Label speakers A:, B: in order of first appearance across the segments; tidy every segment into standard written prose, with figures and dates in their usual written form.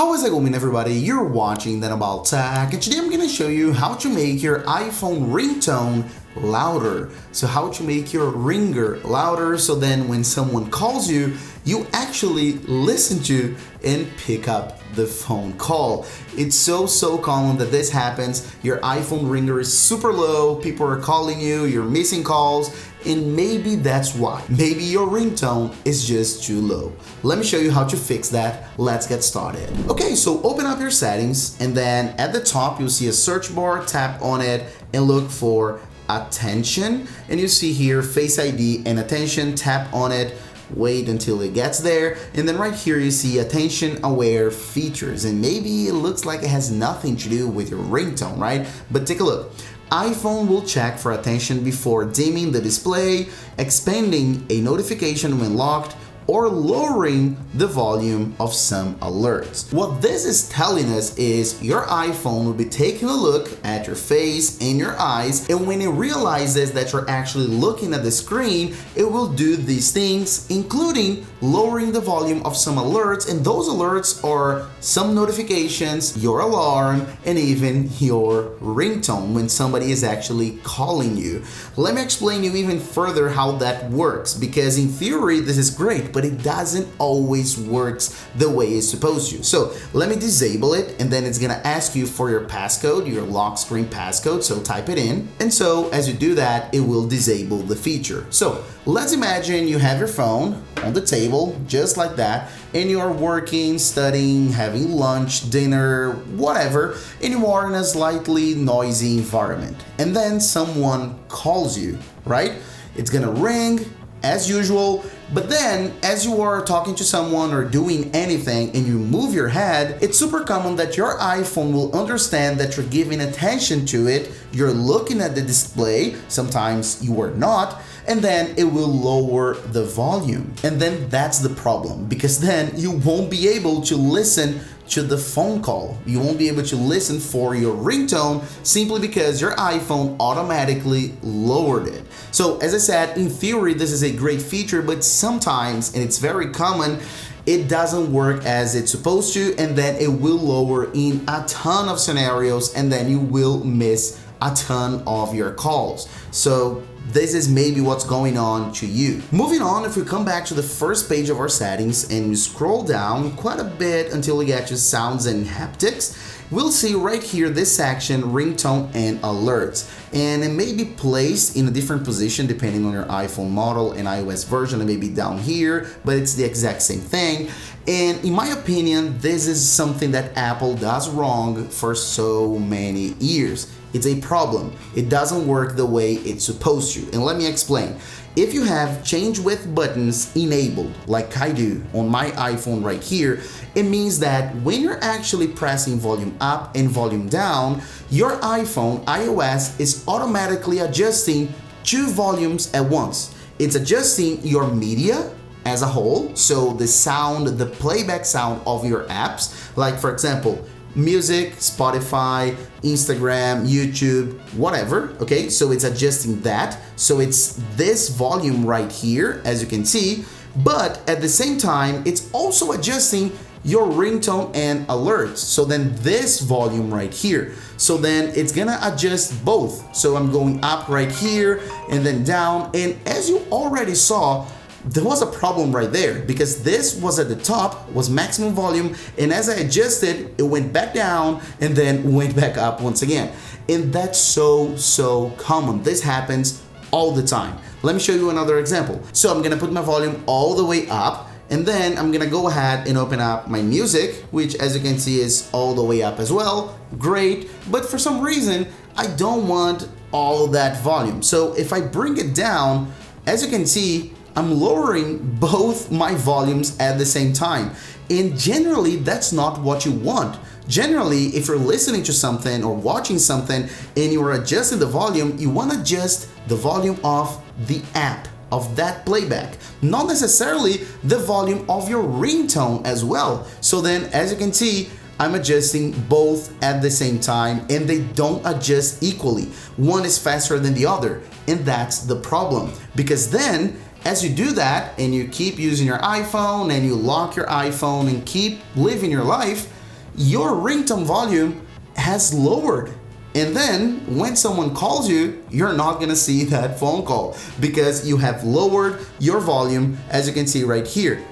A: How is it going, everybody? You're watching Then About Tech, and today I'm going to show you how to make your iPhone ringtone louder. So how to make your ringer louder so then when someone calls you, you actually listen to and pick up the phone call. It's so common that this happens. Your iPhone ringer is super low, people are calling you, you're missing calls, and maybe that's why. Maybe your ringtone is just too low. Let me show you how to fix that. Let's get started. Okay, so open up your settings, and then at the top you'll see a search bar. Tap on it and look for attention, and you see here Face ID and attention. Tap on it, wait until it gets there, and then right here you see attention aware features, and maybe it looks like it has nothing to do with your ringtone, right? But take a look. iPhone will check for attention before dimming the display, expanding a notification when locked, or lowering the volume of some alerts. What this is telling us is your iPhone will be taking a look at your face and your eyes, and when it realizes that you're actually looking at the screen, it will do these things, including lowering the volume of some alerts, and those alerts are some notifications, your alarm, and even your ringtone when somebody is actually calling you. Let me explain you even further how that works, because in theory this is great, but it doesn't always works the way it's supposed to. So let me disable it, and then it's gonna ask you for your passcode, your lock screen passcode, so type it in. And so as you do that, it will disable the feature. So let's imagine you have your phone on the table, just like that, and you're working, studying, having lunch, dinner, whatever, and you are in a slightly noisy environment. And then someone calls you, right? It's gonna ring as usual, but then as you are talking to someone or doing anything and you move your head, it's super common that your iPhone will understand that you're giving attention to it, you're looking at the display, sometimes you are not, and then it will lower the volume. And then that's the problem, because then you won't be able to listen to the phone call. You won't be able to listen for your ringtone simply because your iPhone automatically lowered it. So as I said, in theory, this is a great feature, but sometimes, and it's very common, it doesn't work as it's supposed to, and then it will lower in a ton of scenarios, and then you will miss a ton of your calls. So this is maybe what's going on to you. Moving on, if we come back to the first page of our settings and you scroll down quite a bit until we get to sounds and haptics, we'll see right here this section, ringtone and alerts. And it may be placed in a different position depending on your iPhone model and iOS version. It may be down here, but it's the exact same thing. And in my opinion, this is something that Apple does wrong for so many years. It's a problem. It doesn't work the way it's supposed to. And let me explain. If you have change width buttons enabled, like I do on my iPhone right here, it means that when you're actually pressing volume up and volume down, your iPhone, iOS, is automatically adjusting two volumes at once. It's adjusting your media as a whole, so the sound, the playback sound of your apps, like for example, music, Spotify, Instagram, YouTube, whatever, okay? So it's adjusting that. So it's this volume right here, as you can see, but at the same time, it's also adjusting your ringtone and alerts. So then this volume right here. So then it's gonna adjust both. So I'm going up right here and then down. And as you already saw, there was a problem right there, because this was at the top, was maximum volume, and as I adjusted, it went back down and then went back up once again. And that's so common. This happens all the time. Let me show you another example. So I'm gonna put my volume all the way up, and then I'm gonna go ahead and open up my music, which as you can see is all the way up as well. Great, but for some reason, I don't want all that volume. So if I bring it down, as you can see, I'm lowering both my volumes at the same time. And generally, that's not what you want. Generally, if you're listening to something or watching something and you're adjusting the volume, you want to adjust the volume of the app, of that playback, not necessarily the volume of your ringtone as well. So then, as you can see, I'm adjusting both at the same time, and they don't adjust equally. One is faster than the other, and that's the problem. Because then, as you do that and you keep using your iPhone and you lock your iPhone and keep living your life, your ringtone volume has lowered. And then when someone calls you, you're not gonna see that phone call because you have lowered your volume, as you can see right here.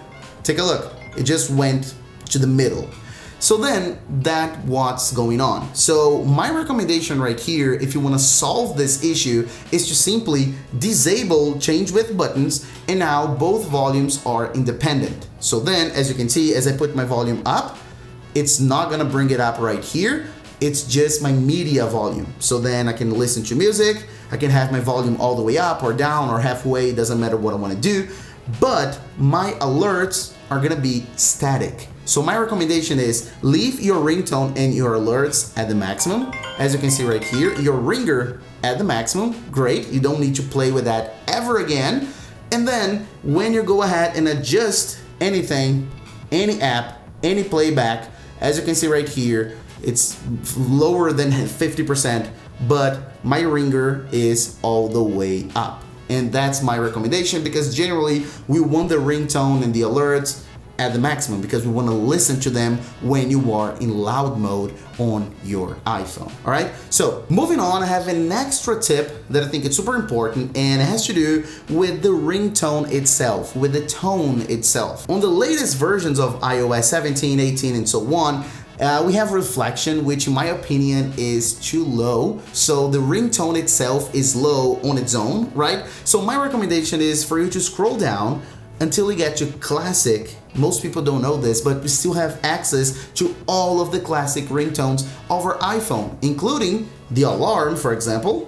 A: Take a look, it just went to the middle. So then that's what's going on. So my recommendation right here, if you wanna solve this issue, is to simply disable change width buttons, and now both volumes are independent. So then, as you can see, as I put my volume up, it's not gonna bring it up right here. It's just my media volume. So then I can listen to music, I can have my volume all the way up or down or halfway, it doesn't matter what I wanna do, but my alerts are gonna be static. So my recommendation is leave your ringtone and your alerts at the maximum. As you can see right here, your ringer at the maximum, great, you don't need to play with that ever again. And then when you go ahead and adjust anything, any app, any playback, as you can see right here, it's lower than 50%, but my ringer is all the way up. And that's my recommendation because generally we want the ringtone and the alerts at the maximum because we want to listen to them when you are in loud mode on your iPhone. All right, so moving on, I have an extra tip that I think is super important, and it has to do with the ringtone itself, with the tone itself. On the latest versions of iOS 17, 18, and so on, we have reflection, which in my opinion is too low. So the ringtone itself is low on its own, right? So my recommendation is for you to scroll down until you get to classic. Most people don't know this, but we still have access to all of the classic ringtones over iPhone, including the alarm, for example,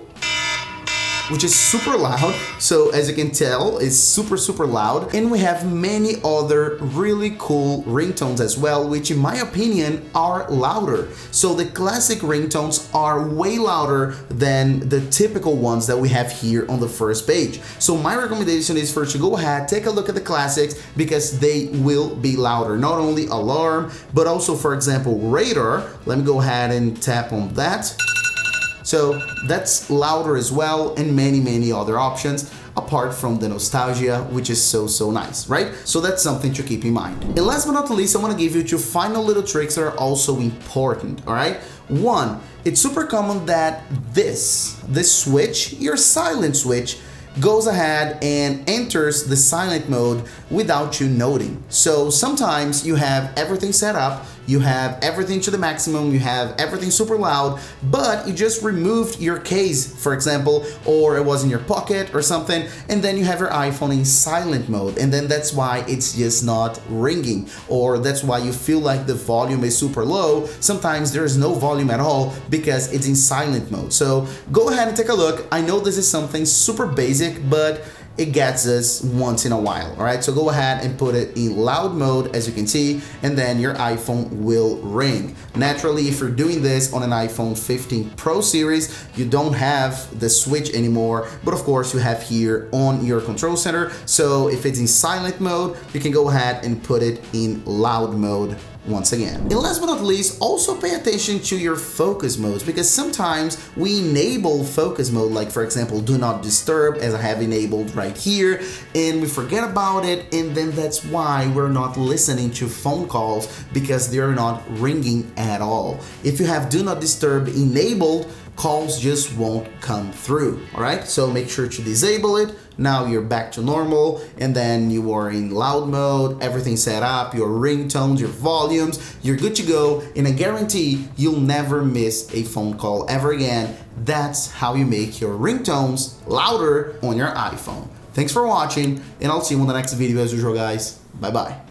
A: which is super loud. So as you can tell, it's super loud. And we have many other really cool ringtones as well, which in my opinion are louder. So the classic ringtones are way louder than the typical ones that we have here on the first page. So my recommendation is for you to go ahead, take a look at the classics because they will be louder. Not only alarm, but also, for example, radar. Let me go ahead and tap on that. So that's louder as well, and many other options apart from the nostalgia, which is so nice, right? So that's something to keep in mind. And last but not least, I want to give you two final little tricks that are also important, all right? One, it's super common that this switch, your silent switch, goes ahead and enters the silent mode without you noting. So sometimes you have everything set up, you have everything to the maximum, you have everything super loud, but you just removed your case, for example, or it was in your pocket or something, and then you have your iPhone in silent mode, and then that's why it's just not ringing, or that's why you feel like the volume is super low. Sometimes there is no volume at all because it's in silent mode. So go ahead and take a look. I know this is something super basic, but it gets us once in a while, all right? So go ahead and put it in loud mode, as you can see, and then your iPhone will ring. Naturally, if you're doing this on an iPhone 15 Pro series, you don't have the switch anymore, but of course you have here on your control center. So if it's in silent mode, you can go ahead and put it in loud mode once again. And last but not least, also pay attention to your focus modes, because sometimes we enable focus mode, like for example, do not disturb, as I have enabled right here, and we forget about it, and then that's why we're not listening to phone calls because they're not ringing at all. If you have do not disturb enabled, calls just won't come through, all right? So make sure to disable it. Now you're back to normal, and then you are in loud mode, everything set up, your ringtones, your volumes, you're good to go, and I guarantee you'll never miss a phone call ever again. That's how you make your ringtones louder on your iPhone. Thanks for watching, and I'll see you on the next video as usual, guys. Bye-bye.